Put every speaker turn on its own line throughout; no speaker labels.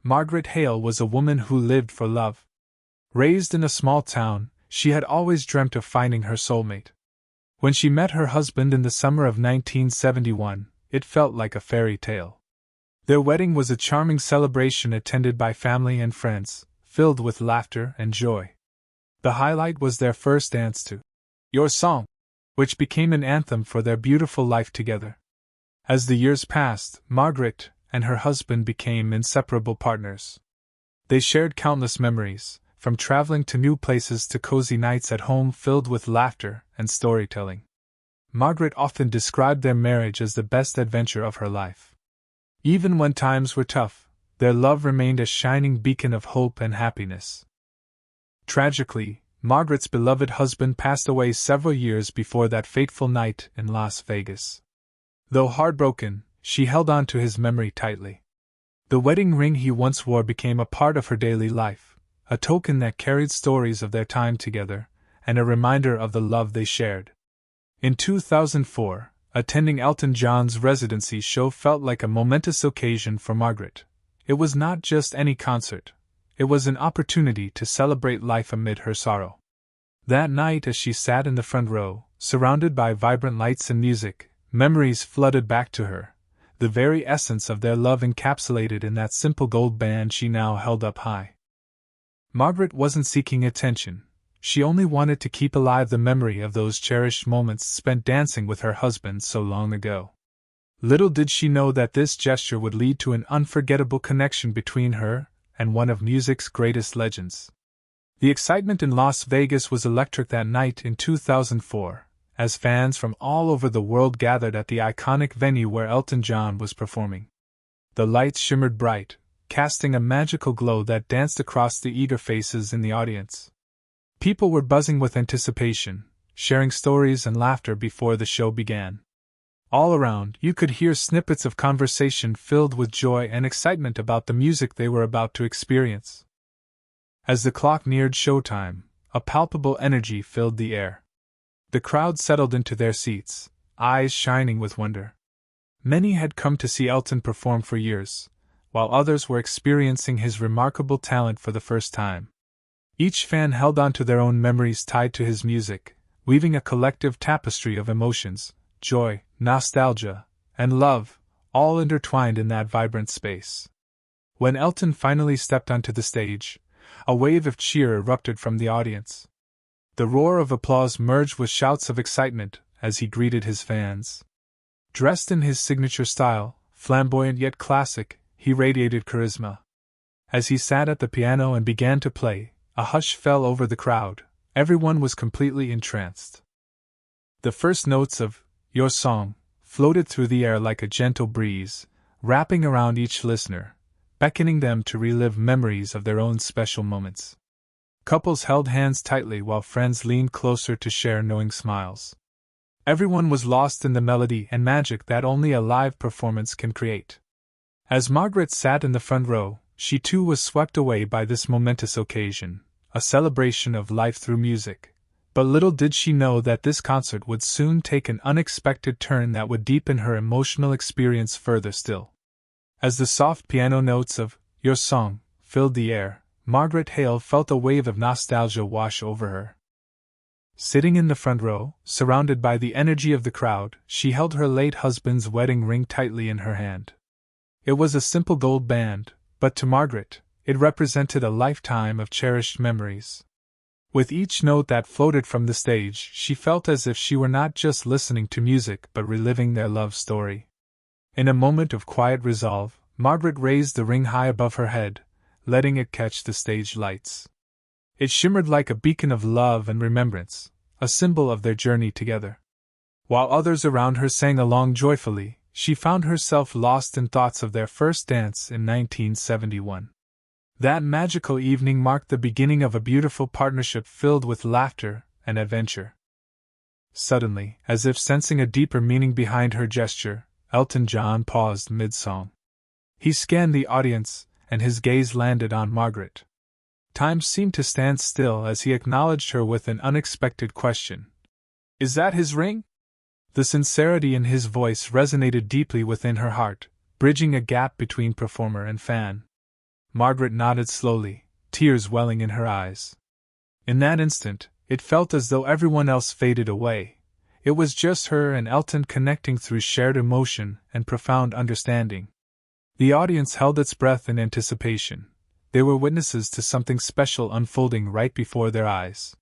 Margaret Hale was a woman who lived for love. Raised in a small town, she had always dreamt of finding her soulmate. When she met her husband in the summer of 1971, it felt like a fairy tale. Their wedding was a charming celebration attended by family and friends, filled with laughter and joy. The highlight was their first dance to "Your Song," which became an anthem for their beautiful life together. As the years passed, Margaret and her husband became inseparable partners. They shared countless memories, from traveling to new places to cozy nights at home filled with laughter and storytelling. Margaret often described their marriage as the best adventure of her life. Even when times were tough, their love remained a shining beacon of hope and happiness. Tragically, Margaret's beloved husband passed away several years before that fateful night in Las Vegas. Though heartbroken, she held on to his memory tightly. The wedding ring he once wore became a part of her daily life, a token that carried stories of their time together, and a reminder of the love they shared. In 2004, attending Elton John's residency show felt like a momentous occasion for Margaret. It was not just any concert. It was an opportunity to celebrate life amid her sorrow. That night, as she sat in the front row, surrounded by vibrant lights and music, memories flooded back to her, the very essence of their love encapsulated in that simple gold band she now held up high. Margaret wasn't seeking attention. She only wanted to keep alive the memory of those cherished moments spent dancing with her husband so long ago. Little did she know that this gesture would lead to an unforgettable connection between her and one of music's greatest legends. The excitement in Las Vegas was electric that night in 2004, as fans from all over the world gathered at the iconic venue where Elton John was performing. The lights shimmered bright, casting a magical glow that danced across the eager faces in the audience. People were buzzing with anticipation, sharing stories and laughter before the show began. All around, you could hear snippets of conversation filled with joy and excitement about the music they were about to experience. As the clock neared showtime, a palpable energy filled the air. The crowd settled into their seats, eyes shining with wonder. Many had come to see Elton perform for years, while others were experiencing his remarkable talent for the first time. Each fan held on to their own memories tied to his music, weaving a collective tapestry of emotions, joy, nostalgia, and love, all intertwined in that vibrant space. When Elton finally stepped onto the stage, a wave of cheer erupted from the audience. The roar of applause merged with shouts of excitement as he greeted his fans. Dressed in his signature style, flamboyant yet classic, he radiated charisma. As he sat at the piano and began to play, a hush fell over the crowd. Everyone was completely entranced. The first notes of "Your Song" floated through the air like a gentle breeze, wrapping around each listener, beckoning them to relive memories of their own special moments. Couples held hands tightly while friends leaned closer to share knowing smiles. Everyone was lost in the melody and magic that only a live performance can create. As Margaret sat in the front row, she too was swept away by this momentous occasion, a celebration of life through music. But little did she know that this concert would soon take an unexpected turn that would deepen her emotional experience further still. As the soft piano notes of "Your Song" filled the air, Margaret Hale felt a wave of nostalgia wash over her. Sitting in the front row, surrounded by the energy of the crowd, she held her late husband's wedding ring tightly in her hand. It was a simple gold band, but to Margaret, it represented a lifetime of cherished memories. With each note that floated from the stage, she felt as if she were not just listening to music but reliving their love story. In a moment of quiet resolve, Margaret raised the ring high above her head, letting it catch the stage lights. It shimmered like a beacon of love and remembrance, a symbol of their journey together. While others around her sang along joyfully, she found herself lost in thoughts of their first dance in 1971. That magical evening marked the beginning of a beautiful partnership filled with laughter and adventure. Suddenly, as if sensing a deeper meaning behind her gesture, Elton John paused mid-song. He scanned the audience, and his gaze landed on Margaret. Time seemed to stand still as he acknowledged her with an unexpected question. "Is that his ring?" The sincerity in his voice resonated deeply within her heart, bridging a gap between performer and fan. Margaret nodded slowly, tears welling in her eyes. In that instant, it felt as though everyone else faded away. It was just her and Elton connecting through shared emotion and profound understanding. The audience held its breath in anticipation. They were witnesses to something special unfolding right before their eyes.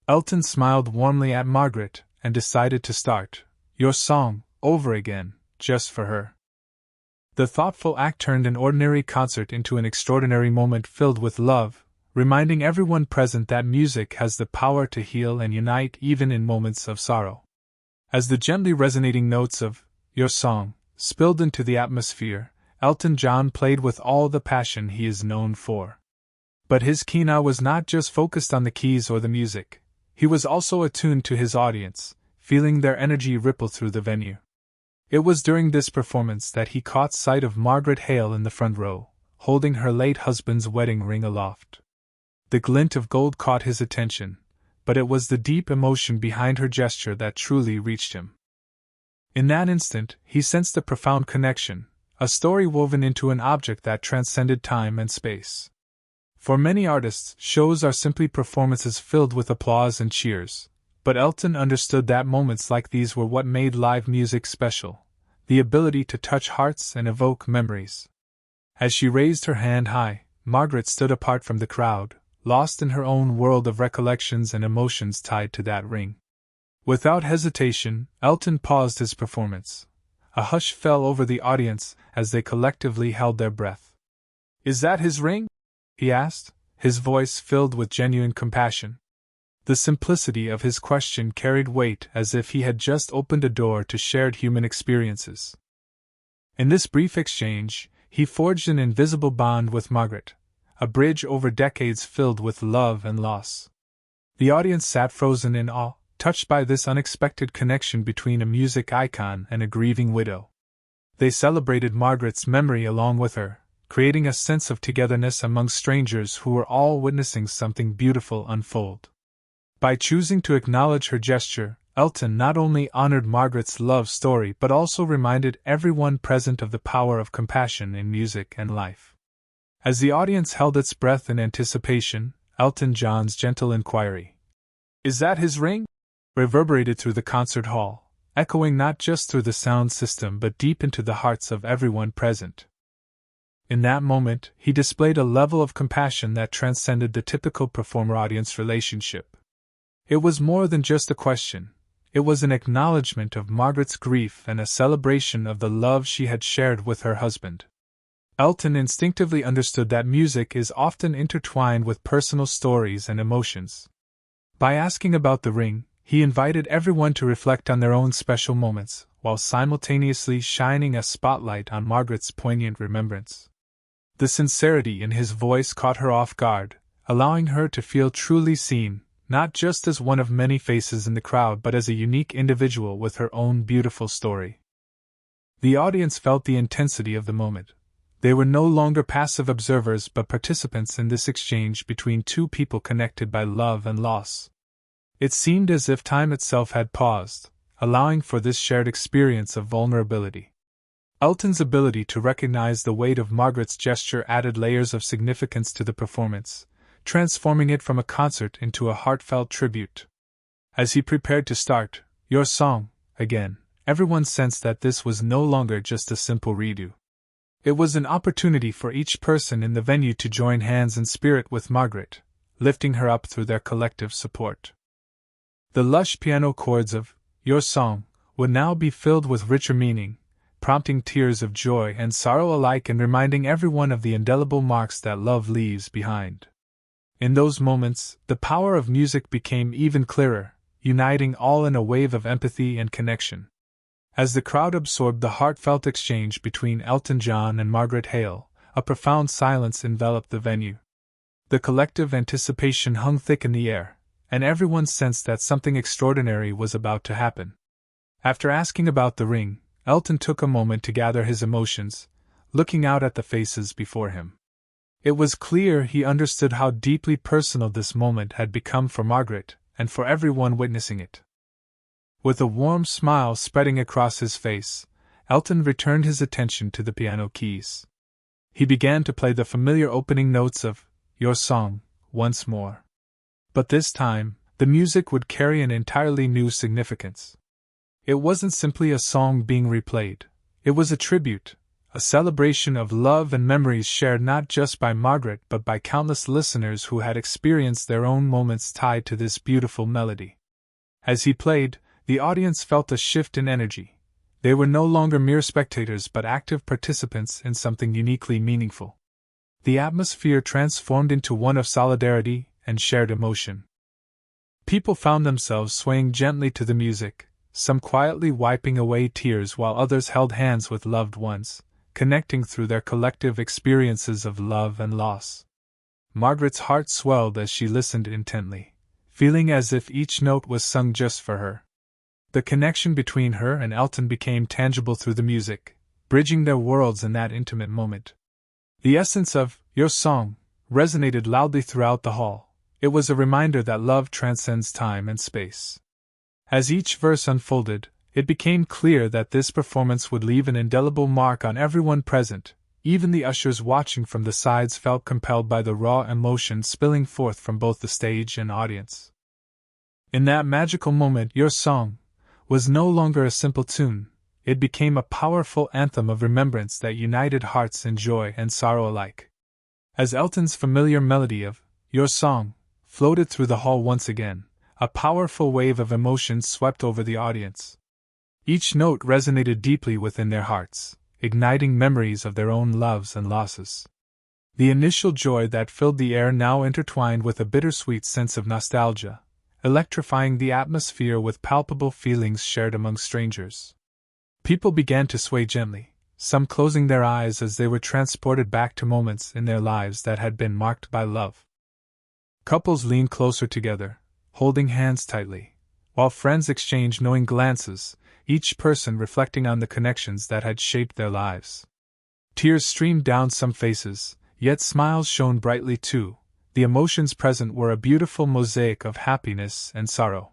Elton smiled warmly at Margaret and decided to start "Your Song" over again, just for her. The thoughtful act turned an ordinary concert into an extraordinary moment filled with love, reminding everyone present that music has the power to heal and unite even in moments of sorrow. As the gently resonating notes of "Your Song" spilled into the atmosphere, Elton John played with all the passion he is known for. But his keen eye was not just focused on the keys or the music. He was also attuned to his audience, feeling their energy ripple through the venue. It was during this performance that he caught sight of Margaret Hale in the front row, holding her late husband's wedding ring aloft. The glint of gold caught his attention, but it was the deep emotion behind her gesture that truly reached him. In that instant, he sensed a profound connection, a story woven into an object that transcended time and space. For many artists, shows are simply performances filled with applause and cheers. But Elton understood that moments like these were what made live music special, the ability to touch hearts and evoke memories. As she raised her hand high, Margaret stood apart from the crowd, lost in her own world of recollections and emotions tied to that ring. Without hesitation, Elton paused his performance. A hush fell over the audience as they collectively held their breath. "Is that his ring?" he asked, his voice filled with genuine compassion. The simplicity of his question carried weight as if he had just opened a door to shared human experiences. In this brief exchange, he forged an invisible bond with Margaret, a bridge over decades filled with love and loss. The audience sat frozen in awe, touched by this unexpected connection between a music icon and a grieving widow. They celebrated Margaret's memory along with her, creating a sense of togetherness among strangers who were all witnessing something beautiful unfold. By choosing to acknowledge her gesture, Elton not only honored Margaret's love story but also reminded everyone present of the power of compassion in music and life. As the audience held its breath in anticipation, Elton John's gentle inquiry, "Is that his ring?" reverberated through the concert hall, echoing not just through the sound system but deep into the hearts of everyone present. In that moment, he displayed a level of compassion that transcended the typical performer-audience relationship. It was more than just a question. It was an acknowledgement of Margaret's grief and a celebration of the love she had shared with her husband. Elton instinctively understood that music is often intertwined with personal stories and emotions. By asking about the ring, he invited everyone to reflect on their own special moments, while simultaneously shining a spotlight on Margaret's poignant remembrance. The sincerity in his voice caught her off guard, allowing her to feel truly seen, not just as one of many faces in the crowd but as a unique individual with her own beautiful story. The audience felt the intensity of the moment. They were no longer passive observers but participants in this exchange between two people connected by love and loss. It seemed as if time itself had paused, allowing for this shared experience of vulnerability. Elton's ability to recognize the weight of Margaret's gesture added layers of significance to the performance, transforming it from a concert into a heartfelt tribute. As he prepared to start "Your Song" again, everyone sensed that this was no longer just a simple redo. It was an opportunity for each person in the venue to join hands in spirit with Margaret, lifting her up through their collective support. The lush piano chords of "Your Song" would now be filled with richer meaning, prompting tears of joy and sorrow alike and reminding everyone of the indelible marks that love leaves behind. In those moments, the power of music became even clearer, uniting all in a wave of empathy and connection. As the crowd absorbed the heartfelt exchange between Elton John and Margaret Hale, a profound silence enveloped the venue. The collective anticipation hung thick in the air, and everyone sensed that something extraordinary was about to happen. After asking about the ring, Elton took a moment to gather his emotions, looking out at the faces before him. It was clear he understood how deeply personal this moment had become for Margaret, and for everyone witnessing it. With a warm smile spreading across his face, Elton returned his attention to the piano keys. He began to play the familiar opening notes of Your Song once more. But this time, the music would carry an entirely new significance. It wasn't simply a song being replayed. It was a tribute, a celebration of love and memories shared not just by Margaret but by countless listeners who had experienced their own moments tied to this beautiful melody. As he played, the audience felt a shift in energy. They were no longer mere spectators but active participants in something uniquely meaningful. The atmosphere transformed into one of solidarity and shared emotion. People found themselves swaying gently to the music, some quietly wiping away tears while others held hands with loved ones, connecting through their collective experiences of love and loss. Margaret's heart swelled as she listened intently, feeling as if each note was sung just for her. The connection between her and Elton became tangible through the music, bridging their worlds in that intimate moment. The essence of Your Song resonated loudly throughout the hall. It was a reminder that love transcends time and space. As each verse unfolded, it became clear that this performance would leave an indelible mark on everyone present. Even the ushers watching from the sides felt compelled by the raw emotion spilling forth from both the stage and audience. In that magical moment, Your Song was no longer a simple tune. It became a powerful anthem of remembrance that united hearts in joy and sorrow alike. As Elton's familiar melody of Your Song floated through the hall once again, a powerful wave of emotion swept over the audience. Each note resonated deeply within their hearts, igniting memories of their own loves and losses. The initial joy that filled the air now intertwined with a bittersweet sense of nostalgia, electrifying the atmosphere with palpable feelings shared among strangers. People began to sway gently, some closing their eyes as they were transported back to moments in their lives that had been marked by love. Couples leaned closer together, holding hands tightly, while friends exchanged knowing glances, each person reflecting on the connections that had shaped their lives. Tears streamed down some faces, yet smiles shone brightly too. The emotions present were a beautiful mosaic of happiness and sorrow.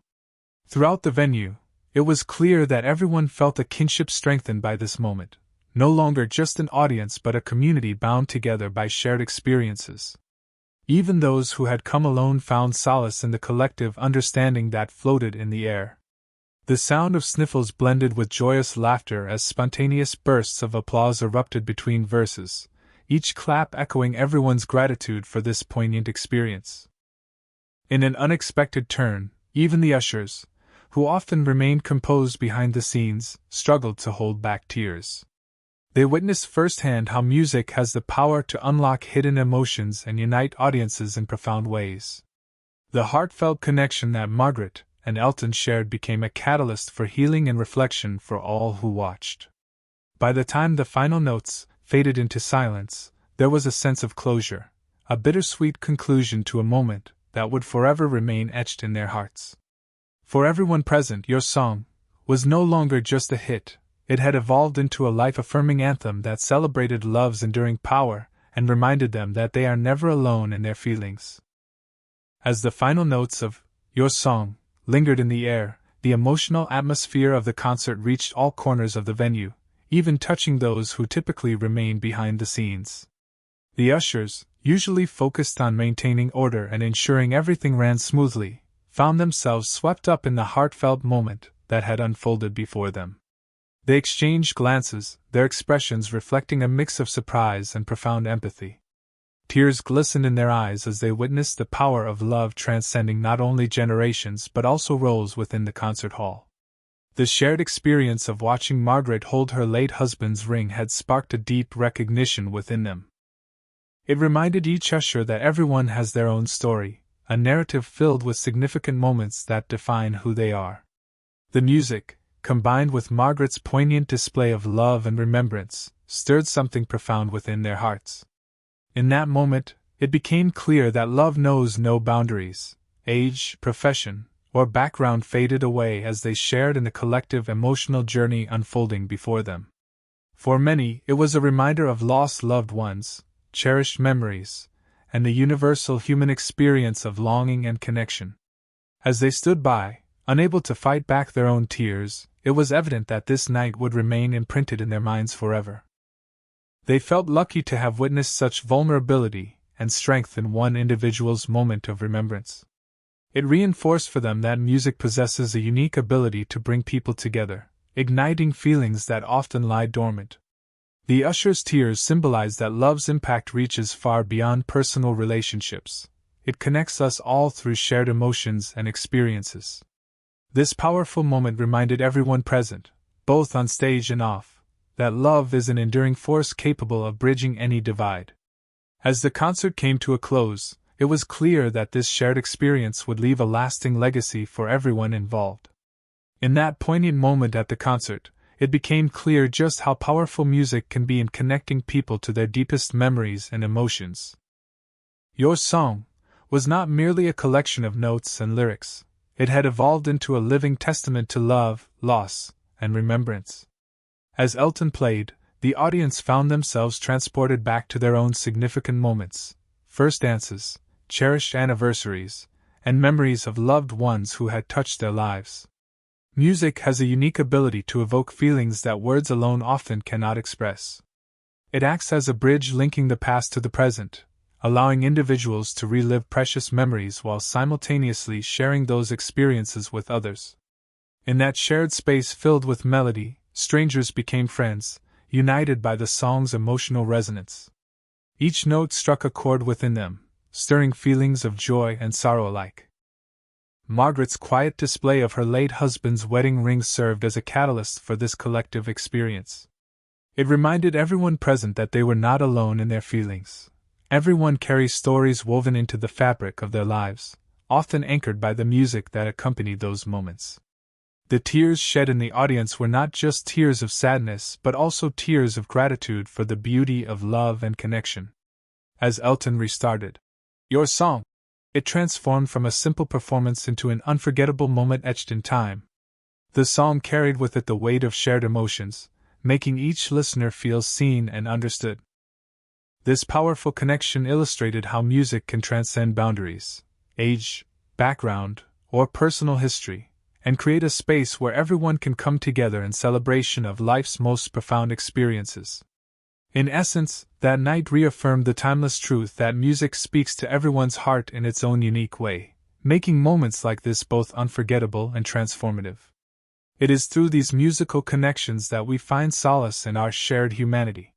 Throughout the venue, it was clear that everyone felt a kinship strengthened by this moment, no longer just an audience but a community bound together by shared experiences. Even those who had come alone found solace in the collective understanding that floated in the air. The sound of sniffles blended with joyous laughter as spontaneous bursts of applause erupted between verses, each clap echoing everyone's gratitude for this poignant experience. In an unexpected turn, even the ushers, who often remained composed behind the scenes, struggled to hold back tears. They witnessed firsthand how music has the power to unlock hidden emotions and unite audiences in profound ways. The heartfelt connection that Margaret and Elton shared became a catalyst for healing and reflection for all who watched. By the time the final notes faded into silence, there was a sense of closure, a bittersweet conclusion to a moment that would forever remain etched in their hearts. For everyone present, Your Song was no longer just a hit. It had evolved into a life-affirming anthem that celebrated love's enduring power and reminded them that they are never alone in their feelings. As the final notes of Your Song lingered in the air, the emotional atmosphere of the concert reached all corners of the venue, even touching those who typically remained behind the scenes. The ushers, usually focused on maintaining order and ensuring everything ran smoothly, found themselves swept up in the heartfelt moment that had unfolded before them. They exchanged glances, their expressions reflecting a mix of surprise and profound empathy. Tears glistened in their eyes as they witnessed the power of love transcending not only generations but also roles within the concert hall. The shared experience of watching Margaret hold her late husband's ring had sparked a deep recognition within them. It reminded each usher that everyone has their own story, a narrative filled with significant moments that define who they are. The music, combined with Margaret's poignant display of love and remembrance, stirred something profound within their hearts. In that moment, it became clear that love knows no boundaries. Age, profession, or background faded away as they shared in the collective emotional journey unfolding before them. For many, it was a reminder of lost loved ones, cherished memories, and the universal human experience of longing and connection. As they stood by, unable to fight back their own tears, it was evident that this night would remain imprinted in their minds forever. They felt lucky to have witnessed such vulnerability and strength in one individual's moment of remembrance. It reinforced for them that music possesses a unique ability to bring people together, igniting feelings that often lie dormant. The usher's tears symbolize that love's impact reaches far beyond personal relationships. It connects us all through shared emotions and experiences. This powerful moment reminded everyone present, both on stage and off, that love is an enduring force capable of bridging any divide. As the concert came to a close, it was clear that this shared experience would leave a lasting legacy for everyone involved. In that poignant moment at the concert, it became clear just how powerful music can be in connecting people to their deepest memories and emotions. Your Song was not merely a collection of notes and lyrics. It had evolved into a living testament to love, loss, and remembrance. As Elton played, the audience found themselves transported back to their own significant moments, first dances, cherished anniversaries, and memories of loved ones who had touched their lives. Music has a unique ability to evoke feelings that words alone often cannot express. It acts as a bridge linking the past to the present, allowing individuals to relive precious memories while simultaneously sharing those experiences with others. In that shared space filled with melody, strangers became friends, united by the song's emotional resonance. Each note struck a chord within them, stirring feelings of joy and sorrow alike. Margaret's quiet display of her late husband's wedding ring served as a catalyst for this collective experience. It reminded everyone present that they were not alone in their feelings. Everyone carries stories woven into the fabric of their lives, often anchored by the music that accompanied those moments. The tears shed in the audience were not just tears of sadness but also tears of gratitude for the beauty of love and connection. As Elton restarted Your Song, it transformed from a simple performance into an unforgettable moment etched in time. The song carried with it the weight of shared emotions, making each listener feel seen and understood. This powerful connection illustrated how music can transcend boundaries, age, background, or personal history, and create a space where everyone can come together in celebration of life's most profound experiences. In essence, that night reaffirmed the timeless truth that music speaks to everyone's heart in its own unique way, making moments like this both unforgettable and transformative. It is through these musical connections that we find solace in our shared humanity.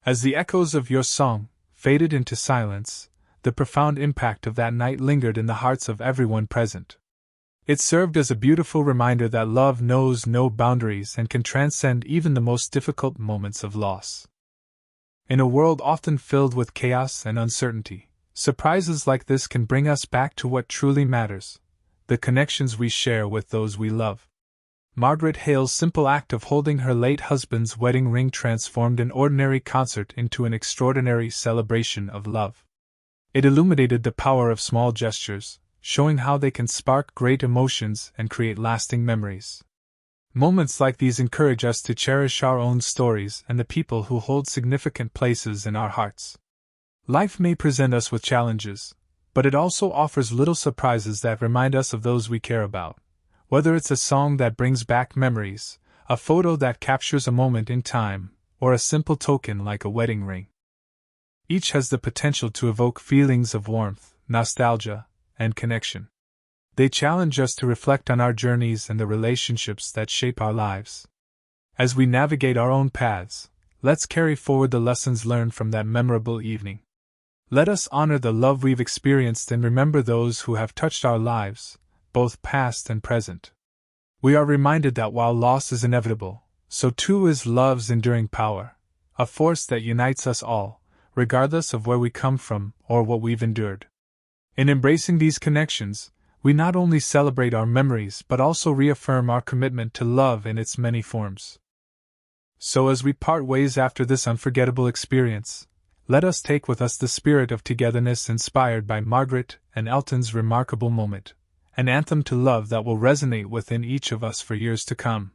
As the echoes of Your Song faded into silence, the profound impact of that night lingered in the hearts of everyone present. It served as a beautiful reminder that love knows no boundaries and can transcend even the most difficult moments of loss. In a world often filled with chaos and uncertainty, surprises like this can bring us back to what truly matters: the connections we share with those we love. Margaret Hale's simple act of holding her late husband's wedding ring transformed an ordinary concert into an extraordinary celebration of love. It illuminated the power of small gestures, showing how they can spark great emotions and create lasting memories. Moments like these encourage us to cherish our own stories and the people who hold significant places in our hearts. Life may present us with challenges, but it also offers little surprises that remind us of those we care about. Whether it's a song that brings back memories, a photo that captures a moment in time, or a simple token like a wedding ring. Each has the potential to evoke feelings of warmth, nostalgia, and connection. They challenge us to reflect on our journeys and the relationships that shape our lives. As we navigate our own paths, let's carry forward the lessons learned from that memorable evening. Let us honor the love we've experienced and remember those who have touched our lives, both past and present. We are reminded that while loss is inevitable, so too is love's enduring power, a force that unites us all, regardless of where we come from or what we've endured. In embracing these connections, we not only celebrate our memories but also reaffirm our commitment to love in its many forms. So as we part ways after this unforgettable experience, let us take with us the spirit of togetherness inspired by Margaret and Elton's remarkable moment, an anthem to love that will resonate within each of us for years to come.